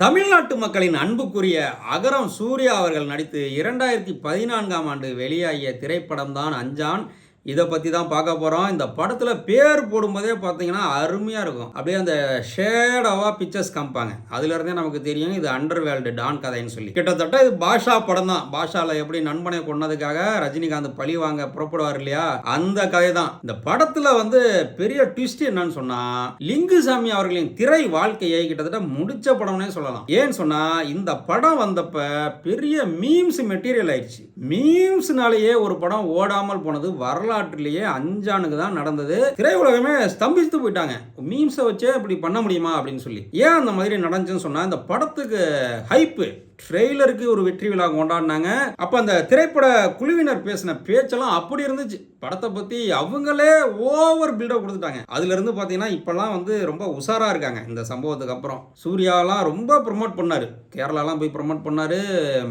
தமிழ்நாட்டு மக்களின் அன்புக்குரிய அகரம் சூர்யா அவர்கள் நடித்து 2014ஆம் ஆண்டு வெளியாகிய திரைப்படம் தான் அஞ்சான். இதை பற்றி தான் பார்க்க போகிறோம். இந்த படத்தில் பேர் போடும்போதே பார்த்தீங்கன்னா அருமையாக இருக்கும். அப்படியே அந்த ஷேடாவாக பிக்சர்ஸ் காமிப்பாங்க. அதுலேருந்தே நமக்கு தெரியும் இது அண்டர்வேல்டு டான் கதைன்னு சொல்லி. கிட்டத்தட்ட இது பாஷா படம் தான். பாஷாவில் எப்படி நண்பனை கொன்னதுக்காக ரஜினிகாந்த் பழி வாங்க புறப்படுவார் இல்லையா, அந்த கதை தான். இந்த படத்தில் வந்து பெரிய ட்விஸ்ட் என்னன்னு சொன்னால், லிங்குசாமி அவர்களின் திரை வாழ்க்கையை கிட்டத்தட்ட முடிச்ச படம்னே சொல்லலாம். ஏன்னு சொன்னால் இந்த படம் வந்தப்ப பெரிய மீம்ஸ் மெட்டீரியல் ஆயிடுச்சு. மீம்ஸ்னாலேயே ஒரு படம் ஓடாமல் போனது வரலாற்றிலேயே அஞ்சானுக்கு தான் நடந்தது. திரையுலகமே ஸ்தம்பித்து போயிட்டாங்க. மீம்ஸை வச்சே இப்படி பண்ண முடியுமா அப்படின்னு சொல்லி. ஏன் அந்த மாதிரி நடந்துச்சுன்னு சொன்னா, இந்த படத்துக்கு ஹைப்பு ட்ரெய்லருக்கு ஒரு வெற்றி விழா கொண்டாடினாங்க. அப்போ அந்த திரைப்பட குழுவினர் பேசின பேச்செல்லாம் அப்படி இருந்துச்சு. படத்தை பற்றி அவங்களே ஓவர் பில்டப் கொடுத்துட்டாங்க. அதுலேருந்து பார்த்தீங்கன்னா இப்போல்லாம் வந்து ரொம்ப உஷாராக இருக்காங்க. இந்த சம்பவத்துக்கு அப்புறம் சூர்யாலாம் ரொம்ப ப்ரொமோட் பண்ணார். கேரளாலாம் போய் ப்ரொமோட் பண்ணார்,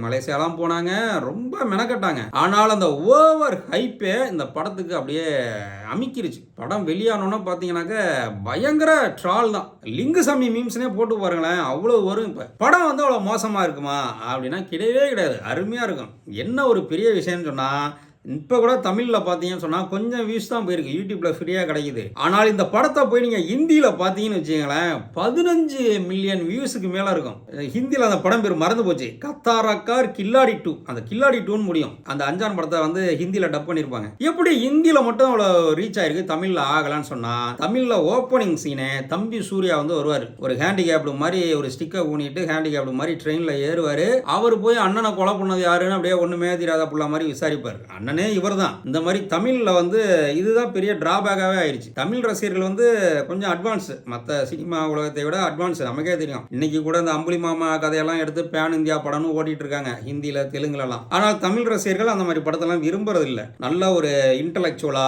மலேசியாலாம் போனாங்க, ரொம்ப மெனக்கட்டாங்க. ஆனால் அந்த ஓவர் ஹைப்பே இந்த படத்துக்கு அப்படியே அமிக்கிருச்சு. படம் வெளியானோன்னா பார்த்தீங்கன்னாக்க பயங்கர ட்ரால் தான். லிங்குசாமி மீம்ஸ்னே போட்டு பாருங்களேன், அவ்வளோ வரும். இப்போ படம் வந்து அவ்வளோ மோசமாக இருக்குமா அப்படின்னா கிடையவே கிடையாது, அருமையாக இருக்கும். என்ன ஒரு பெரிய விஷயம்னு சொன்னால், இப்போ கூட தமிழில் பார்த்தீங்கன்னு சொன்னால் கொஞ்சம் வியூஸ் தான் போயிருக்கு, யூடியூப்பில் ஃப்ரீயாக கிடைக்குது. ஆனால் இந்த படத்தை போய் நீங்கள் ஹிந்தியில் பார்த்தீங்கன்னு வச்சுக்கங்களேன், 15 மில்லியன் வியூஸுக்கு மேலே இருக்கும். ஹிந்தியில் அந்த படம் பேர் மறந்து போச்சு, கத்தாரக்கார் கில்லாடி 2. அந்த கில்லாடி 2ன்னு முடியும். அந்த அஞ்சான் படத்தை வந்து ஹிந்தியில் டப் பண்ணியிருப்பாங்க. எப்படி ஹிந்தியில் மட்டும் அவ்வளோ ரீச் ஆயிருக்கு, தமிழில் ஆகலான்னு சொன்னால், தமிழில் ஓப்பனிங் சீனே தம்பி சூர்யா வந்து வருவார். ஒரு ஹேண்டிகேப்டு மாதிரி ஒரு ஸ்டிக்கை ஊனிட்டு ஹேண்டிகேப்டு மாதிரி ட்ரெயினில் ஏறுவார். அவர் போய் அண்ணனை கொலை பண்ணது யாருன்னு அப்படியே ஒன்றுமே தெரியாத புள்ள மாதிரி விசாரிப்பார். அண்ணனே இவர் தான். இந்த மாதிரி தமிழில் வந்து இதுதான் பெரிய டிராபேக்காகவே ஆயிடுச்சு. தமிழ் ரசிகர்கள் வந்து கொஞ்சம் அட்வான்ஸ், மற்ற சினிமா உலகத்தை விட அட்வான்ஸ். நமக்கே தெரியும், இன்னைக்கு கூட இந்த அம்புலி மாமா கதையெல்லாம் எடுத்து பேன் இந்தியா படம்னு ஓட்டிட்டு இருக்காங்க ஹிந்தியில் தெலுங்குலலாம். ஆனால் தமிழ் ரசிகர்கள் அந்த மாதிரி படத்தெல்லாம் விரும்புறது இல்லை. நல்ல ஒரு இன்டலெக்சுவலா,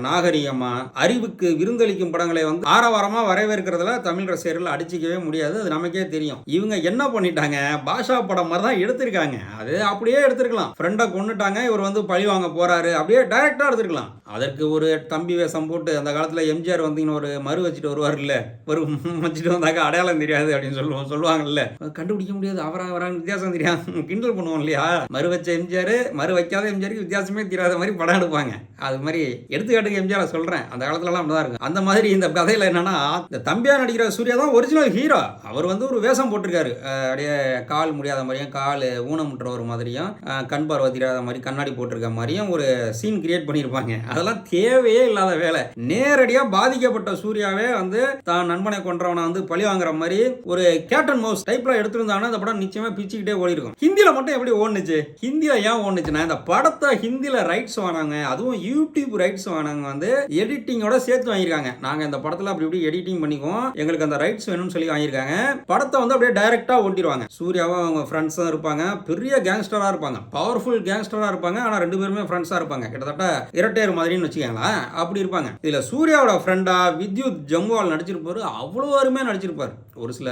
நாகரிகமா, அறிவுக்கு விருந்தளிக்கும் படங்களை வந்து ஆரவாரமாக வரவேற்கிறதுல தமிழ் ரசிகர்கள் அடிச்சிக்கவே முடியாது. அது நமக்கே தெரியும். இவங்க என்ன பண்ணிட்டாங்க, பாஷா படம் மாதிரி தான் எடுத்திருக்காங்க. அது அப்படியே எடுத்திருக்கலாம். ஃப்ரெண்டை கொண்டுட்டாங்க, இவர் வந்து பழி வாங்க போறாரு, அப்படியே டைரக்டா எடுத்துக்கலாம். அதற்கு ஒரு தம்பி வேஷம் போட்டு, அந்த காலத்தில் எம்ஜிஆர் வந்து ஒரு மறு வச்சுட்டு வருவார் இல்ல, ஒரு வச்சுட்டு வந்தாக்க அடையாளம் தெரியாது அப்படின்னு சொல்லுவாங்கல்ல, கண்டுபிடிக்க முடியாது, அவரான்னு வித்தியாசம் தெரியாது, கிண்டல் பண்ணுவோம் இல்லையா. மறு வச்ச எம்ஜிஆர், மறு வைக்காத எம்ஜிஆருக்கு வித்தியாசமே தெரியாத மாதிரி படம் எடுப்பாங்க. அது மாதிரி எடுத்துக்காட்டுக்கு எம்ஜிஆர் சொல்றேன், அந்த காலத்துலலாம் அப்படிதான் இருக்கும். அந்த மாதிரி இந்த கதையில என்னன்னா, இந்த தம்பியா நடிக்கிற சூர்யா தான் ஒரிஜினல் ஹீரோ. அவர் வந்து ஒரு வேஷம் போட்டிருக்காரு, அப்படியே கால் முடியாத மாதிரியும், கால் ஊனமுற்ற ஒரு மாதிரியும், கண் பார்வை தெரியாத மாதிரி கண்ணாடி போட்டிருக்க மாதிரியும் ஒரு சீன் கிரியேட் பண்ணியிருப்பாங்க. அதெல்லாம் தேவையே இல்லாத வேலை. நேரடியாக பாதிக்கப்பட்ட சூர்யாவே வந்து தான் நண்பனை கொன்றவனை வந்து பழி வாங்குற மாதிரி ஒரு கேட்டன் மவுஸ் டைப்ல எடுத்துருந்தாங்கன்னா இந்த படம் நிச்சயமா பிச்சுக்கிட்டே ஓடி இருக்கும். ஹிந்தியில மட்டும் எப்படி ஓடுனுச்சு? ஹிந்தியில ஏன் ஓடுனுச்சுன்னா, இந்த படத்தை ஹிந்தியில ரைட்ஸ் வாங்கினாங்க, அதுவும் யூடியூப் ரைட்ஸ் வாங்கினாங்க, வந்து எடிட்டிங்கோட சேர்த்து வாங்கியிருக்காங்க. நாங்க இந்த படத்துல அப்படி இப்படி எடிட்டிங் பண்ணிக்குவோம், எங்களுக்கு அந்த ரைட்ஸ் வேணும்னு சொல்லி வாங்கியிருக்காங்க. படத்தை வந்து அப்படியே டைரக்டா ஓட்டிடுவாங்க. சூர்யாவும் அவங்க ஃப்ரெண்ட்ஸும் இருப்பாங்க, பெரிய கேங்ஸ்டரா இருப்பாங்க, பவர்ஃபுல் கேங்ஸ்டரா இருப்பாங்க. ஆனா ரெண்டு பேருமே ஃப்ரெண்ட்ஸா இருப்பாங்க, கிட்டத்தட்ட இரட்டையர் மாதிரின்னு வச்சுக்கோங்களேன், அப்படி இருப்பாங்க. இதுல சூர்யாவோட ஃப்ரெண்டா வித்யுத் ஜம்வால் நடிச்சிருப்பாரு, அவ்வளோ அருமையா நடிச்சிருப்பாரு. ஒரு சில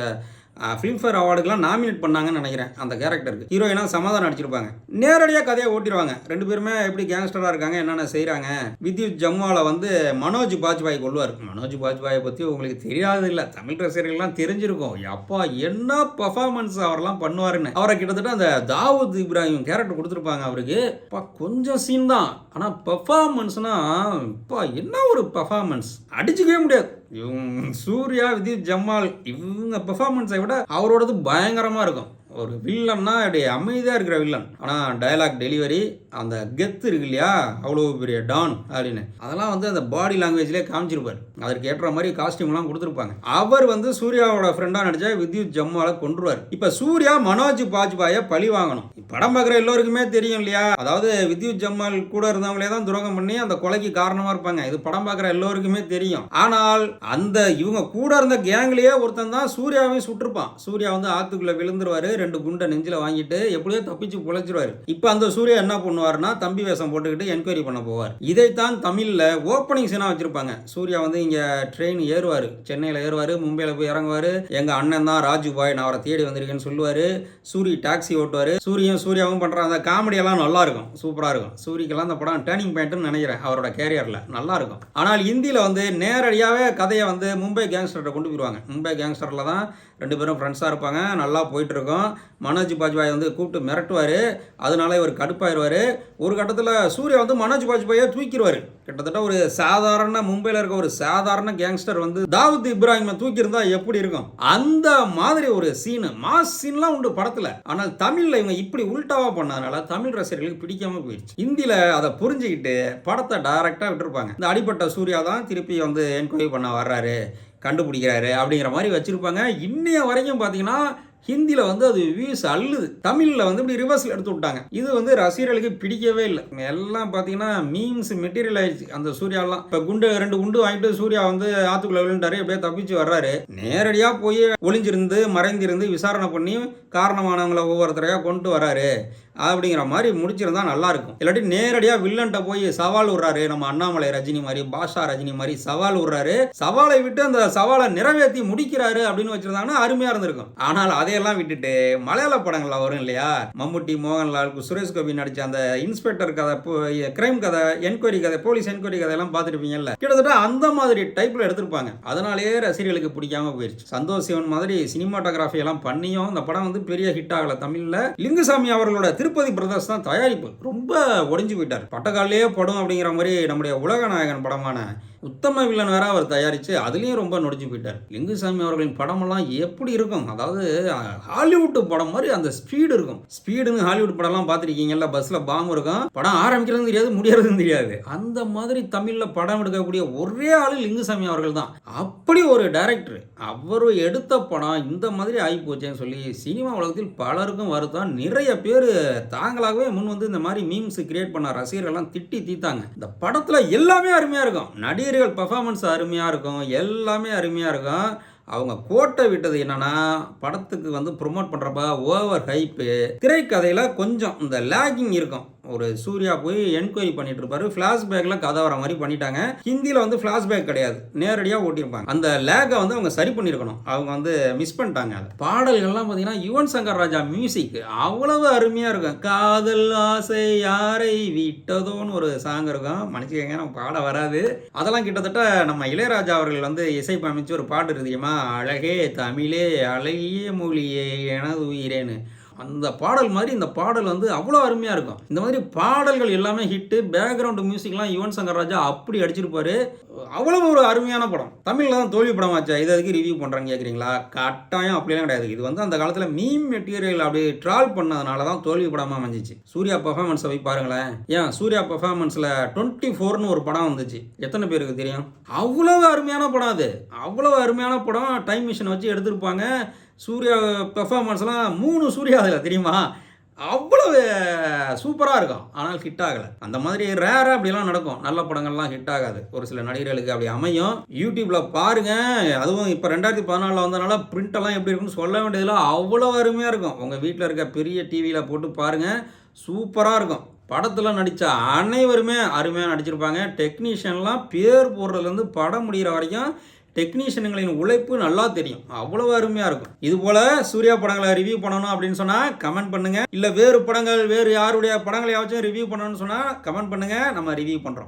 ஃபிலிம்ஃபேர் அவார்டுக்கெல்லாம் நாமினேட் பண்ணாங்கன்னு நினைக்கிறேன் அந்த கேரக்டருக்கு. ஹீரோயினா சமாதானம் நடிச்சிருப்பாங்க. நேரடியாக கதையை ஓட்டிடுவாங்க. ரெண்டு பேருமே எப்படி கேங்ஸ்டராக இருக்காங்க, என்னென்ன செய்கிறாங்க. வித்யுத் ஜம்வாலை வந்து மனோஜ் பாஜ்பாய் கொள்வார். மனோஜ் பாஜ்பாயை பற்றி உங்களுக்கு தெரியாது இல்லை, தமிழ் ரசிகர்கள்லாம் தெரிஞ்சிருக்கும். அப்பா என்ன பர்ஃபார்மன்ஸ் அவரெல்லாம் பண்ணுவாருன்னு. அவரை கிட்டத்தட்ட அந்த தாவூத் இப்ராஹிம் கேரக்டர் கொடுத்துருப்பாங்க அவருக்கு. அப்பா கொஞ்சம் சீன் தான், ஆனால் பெர்ஃபார்மன்ஸ்னா இப்போ என்ன ஒரு பெர்ஃபார்மன்ஸ், அடிச்சுக்கவே முடியாது. இவங்க சூர்யா, வித்யுத் ஜம்வால் இவங்க பெர்ஃபார்மன்ஸை விட அவரோடது பயங்கரமாக இருக்கும். ஒரு வில்லன்னா அப்படி அமைதியாக இருக்கிற வில்லன், ஆனால் டயலாக் டெலிவரி, அந்த கெத்து இருக்கு இல்லையா, அவ்வளோ பெரிய டான் அப்படின்னு, அதெல்லாம் வந்து அந்த பாடி லாங்குவேஜ்லேயே காமிச்சிருப்பார். அதற்கு ஏற்ற மாதிரி காஸ்டியூம்லாம் கொடுத்துருப்பாங்க. அவர் வந்து சூர்யாவோட ஃப்ரெண்டாக நடிச்சா வித்யுத் ஜம்வாலை கொன்றுவார். இப்போ சூர்யா மனோஜ் பாஜ்பாயை பழி வாங்கணும். படம் பார்க்குற எல்லோருக்குமே தெரியும் இல்லையா, அதாவது வித்யுத் ஜம்வால் கூட இருந்தவங்களே தான் துரோகம் பண்ணி அந்த கொலைக்கு காரணமாக இருப்பாங்க. இது படம் பார்க்குற எல்லோருக்குமே தெரியும். ஆனால் அந்த இவங்க கூட இருந்த கேங்லேயே ஒருத்தன் தான் சூர்யாவையும் சுட்டிருப்பான். சூர்யா வந்து ஆத்துக்குள்ளே விழுந்துருவாரு, 2 குண்டை நெஞ்சில் வாங்கிட்டு எப்படியோ தப்பிச்சு பிழைச்சிருவாரு. இப்போ அந்த சூர்யா என்ன பண்ணுவாருன்னா தம்பி வேஷம் போட்டுக்கிட்டு என்கொயரி பண்ண போவார். இதைத்தான் தமிழில் ஓப்பனிங் சீனாக வச்சிருப்பாங்க. சூர்யா வந்து இங்கே ட்ரெயின் ஏறுவார், சென்னையில் ஏறுவார், மும்பையில் போய் இறங்குவார். எங்கள் அண்ணன் தான் ராஜு பாய், நான் அவரை தேடி வந்திருக்கேன்னு சொல்லுவார். சூரி டாக்ஸி ஓட்டுவார். சூர்யாவும் பண்ணுற அந்த காமெடியெல்லாம் நல்லா இருக்கும், சூப்பராக இருக்கும். சூரிக்கெல்லாம் அந்த படம் டேர்னிங் பாயிண்ட்னு நினைக்கிறேன் அவரோட கேரியரில், நல்லா இருக்கும். ஆனால் ஹிந்தியில் வந்து நேரடியாகவே கதையை வந்து மும்பை கேங்ஸ்டர்கிட்ட கொண்டு போயிடுவாங்க. மும்பை கேங்ஸ்டரில் தான் 2 பேரும் ஃப்ரெண்ட்ஸாக இருப்பாங்க, நல்லா போயிட்டு இருக்கும். மனோஜ் பாஜ்பாய் வந்து கூப்பிட்டு மிரட்டுவார், அதனால இவர் கடுப்பாயிருவார். ஒரு கட்டத்தில் சூர்யா வந்து மனோஜ் பாஜ்பாயை தூக்கிடுவார். கிட்டத்தட்ட ஒரு சாதாரண மும்பையில் இருக்க ஒரு சாதாரண கேங்ஸ்டர் வந்து தாவூத் இப்ராஹிமை தூக்கியிருந்தா எப்படி இருக்கும், அந்த மாதிரி ஒரு சீனு, மாஸ் சீன்லாம் உண்டு படத்தில். ஆனால் தமிழில் இவங்க இப்படி உல்டாவா பண்ணதுனால தமிழ் ரசிகர்களுக்கு பிடிக்காம போயிடுச்சு. ஹிந்தியில் அதை புரிஞ்சுக்கிட்டு படத்தை டைரக்டாக விட்டுருப்பாங்க. இந்த அடிப்பட்ட சூர்யா தான் திருப்பி வந்து என்கொயரி பண்ண வர்றாரு, கண்டுபிடிக்கிறாரு அப்படிங்கிற மாதிரி வச்சுருப்பாங்க. இன்னைய வரைக்கும் பார்த்தீங்கன்னா ஹிந்தியில் வந்து அது வியூஸ் அள்ளுது. தமிழில் வந்து இப்படி ரிவர்ஸில் எடுத்து விட்டாங்க. இது வந்து ரசிகர்களுக்கு பிடிக்கவே இல்லை. எல்லாம் பார்த்தீங்கன்னா மீம்ஸ் மெட்டீரியல் ஆயிடுச்சு அந்த சூர்யாலாம். இப்போ 2 குண்டு வாங்கிட்டு சூர்யா வந்து ஆத்துக்குள்ள விழுந்தாரு, அப்படியே தப்பிச்சு வர்றாரு. நேரடியாக போய் ஒளிஞ்சிருந்து மறைந்திருந்து விசாரணை பண்ணி காரணமானவங்களை ஒவ்வொருத்தரையாக கொண்டு வர்றாரு அப்படிங்கிற மாதிரி முடிச்சிருந்தா நல்லா இருக்கும். இல்லாட்டி நேரடியாக வில்லன்ட்ட போய் சவால் விடுறாரு, நம்ம அண்ணாமலை ரஜினி மாதிரி, பாஷா ரஜினி மாதிரி சவால் விடுறாரு, சவாலை விட்டு அந்த சவாலை நிறைவேற்றி முடிக்கிறாரு அப்படின்னு வச்சிருந்தாங்கன்னா அருமையாக இருந்திருக்கும். ஆனால் அதையெல்லாம் விட்டுட்டு மலையாள படங்கள்ல வரும் இல்லையா, மம்முட்டி, மோகன்லால், சுரேஷ் கோபி நடிச்ச அந்த இன்ஸ்பெக்டர் கதை, கிரைம் கதை, என்கொயரி கதை, போலீஸ் என்கொயரி கதையெல்லாம் பார்த்துருப்பீங்கல்ல, கிட்டத்தட்ட அந்த மாதிரி டைப்ல எடுத்திருப்பாங்க. அதனாலேயே ரசிகர்களுக்கு பிடிக்காம போயிருச்சு. சந்தோஷ் சிவன் மாதிரி சினிமாட்டோகிராஃபி எல்லாம் பண்ணியும் இந்த படம் வந்து பெரிய ஹிட் ஆகல. தமிழ்ல லிங்குசாமி அவர்களோட திருப்பதி பிரதர்ஸ் தான் தயாரிப்பு, ரொம்ப ஒடிஞ்சு போயிட்டார். பட்டக்காலே படம் அப்படிங்கிற மாதிரி நம்முடைய உலக நாயகன் படமான உத்தம வில்லன் வேற அவர் தயாரித்து அதுலேயும் ரொம்ப நொடிச்சு போயிட்டார். லிங்குசாமி அவர்களின் படமெல்லாம் எப்படி இருக்கும், அதாவது ஹாலிவுட் படம் மாதிரி அந்த ஸ்பீடு இருக்கும். ஸ்பீடுன்னு ஹாலிவுட் படம்லாம் பார்த்துருக்கீங்கல்ல, பஸ்ஸில் பாம்பு இருக்கும், படம் ஆரம்பிக்கிறதும் தெரியாது முடியறதும் தெரியாது. அந்த மாதிரி தமிழில் படம் எடுக்கக்கூடிய ஒரே ஆள் லிங்குசாமி அவர்கள் தான். அப்படி ஒரு டைரக்டர், அவர் எடுத்த படம் இந்த மாதிரி ஆகி போச்சேன்னு சொல்லி சினிமா உலகத்தில் பலருக்கும் வருத்தம். நிறைய பேர் தாங்களாகவே முன் வந்து இந்த மாதிரி மீம்ஸ் கிரியேட் பண்ண ரசிகர்கள்லாம் திட்டி தீத்தாங்க. இந்த படத்தில் எல்லாமே அருமையாக இருக்கும், நடிகர்கள் பர்ஃபார்மன்ஸ் அருமையாக இருக்கும், எல்லாமே அருமையாக இருக்கும். அவங்க கோட்டை விட்டது என்னன்னா, படத்துக்கு வந்து ப்ரொமோட் பண்ணுறப்ப ஓவர் ஹைப்பு, திரைக்கதையில் கொஞ்சம் இந்த லேகிங் இருக்கும். ஒரு சூர்யா போய் என்கொயரி பண்ணிட்டு இருப்பாரு, ஃப்ளாஷ்பேக்கில் கதை வர மாதிரி பண்ணிட்டாங்க. ஹிந்தியில் வந்து ஃப்ளாஷ்பேக் கிடையாது, நேரடியாக ஓட்டியிருப்பாங்க. அந்த லேக்கை வந்து அவங்க சரி பண்ணியிருக்கணும், அவங்க வந்து மிஸ் பண்ணிட்டாங்க. அது பாடல்கள்லாம் பார்த்தீங்கன்னா யுவன் சங்கர் ராஜா மியூசிக் அவ்வளவு அருமையாக இருக்கும். காதல் ஆசை யாரை விட்டதோன்னு ஒரு சாங் இருக்கும், மன்னிச்சுக்கங்க நம்ம பாட வராது. அதெல்லாம் கிட்டத்தட்ட நம்ம இளையராஜா அவர்கள் வந்து இசையமைச்சு ஒரு பாட்டு இருக்குமா, அழகே தமிழே அழகிய மொழியே எனது உயிரேன்னு, அந்த பாடல் மாதிரி இந்த பாடல் வந்து அவ்வளோ அருமையாக இருக்கும். இந்த மாதிரி பாடல்கள் எல்லாமே ஹிட்டு, பேக்ரவுண்டு மியூசிக்லாம் யுவன் சங்கர் ராஜா அப்படி அடிச்சிருப்பாரு. அவ்வளோ ஒரு அருமையான படம். தமிழில் தான் தோல்வி படம் ஆச்சா, இது அதுக்கு ரிவ்யூ பண்ணுறாங்க கேட்குறீங்களா? கட்டாயம் அப்படிலாம் கிடையாது. இது வந்து அந்த காலத்தில் மீம் மெட்டீரியல் அப்படி ட்ரால் பண்ணதுனால தான் தோல்வி படமாக அமைஞ்சிச்சு. சூர்யா பர்ஃபார்மன்ஸை போய் பாருங்களேன். ஏன் சூர்யா பர்ஃபார்மன்ஸில் 24ன்னு ஒரு படம் வந்துச்சு, எத்தனை பேருக்கு தெரியும்? அவ்வளவு அருமையான படம் அது, அவ்வளவு அருமையான படம். டைம் மிஷின் வச்சு எடுத்திருப்பாங்க. சூர்யா பெர்ஃபார்மன்ஸ்லாம் 3 சூர்யா அதில் தெரியுமா, அவ்வளவு சூப்பராக இருக்கும். ஆனால் ஹிட் ஆகலை. அந்த மாதிரி ரேராக அப்படிலாம் நடக்கும், நல்ல படங்கள்லாம் ஹிட் ஆகாது. ஒரு சில நடிகர்களுக்கு அப்படி அமையும். யூடியூப்பில் பாருங்கள், அதுவும் இப்போ 2014 வந்ததுனால பிரிண்டெல்லாம் எப்படி இருக்குன்னு சொல்ல வேண்டியதில்லை, அவ்வளோ அருமையாக இருக்கும். உங்கள் வீட்டில் இருக்க பெரிய டிவியில் போட்டு பாருங்கள், சூப்பராக இருக்கும். படத்தில் நடித்த அனைவருமே அருமையாக நடிச்சிருப்பாங்க. டெக்னீஷியன்லாம் பேர் போடுறதுலேருந்து படம் முடிகிற வரைக்கும் டெக்னீஷியன்களின் உழைப்பு நல்லா தெரியும், அவ்வளவு அருமையாக இருக்கும். இது போல் சூர்யா படங்களை ரிவ்யூ பண்ணணும் அப்படின்னு சொன்னால் கமெண்ட் பண்ணுங்கள். இல்லை வேறு படங்கள், வேறு யாருடைய படங்களையாச்சும் ரிவ்யூ பண்ணணும்னு சொன்னால் கமெண்ட் பண்ணுங்கள், நம்ம ரிவ்யூ பண்ணுறோம்.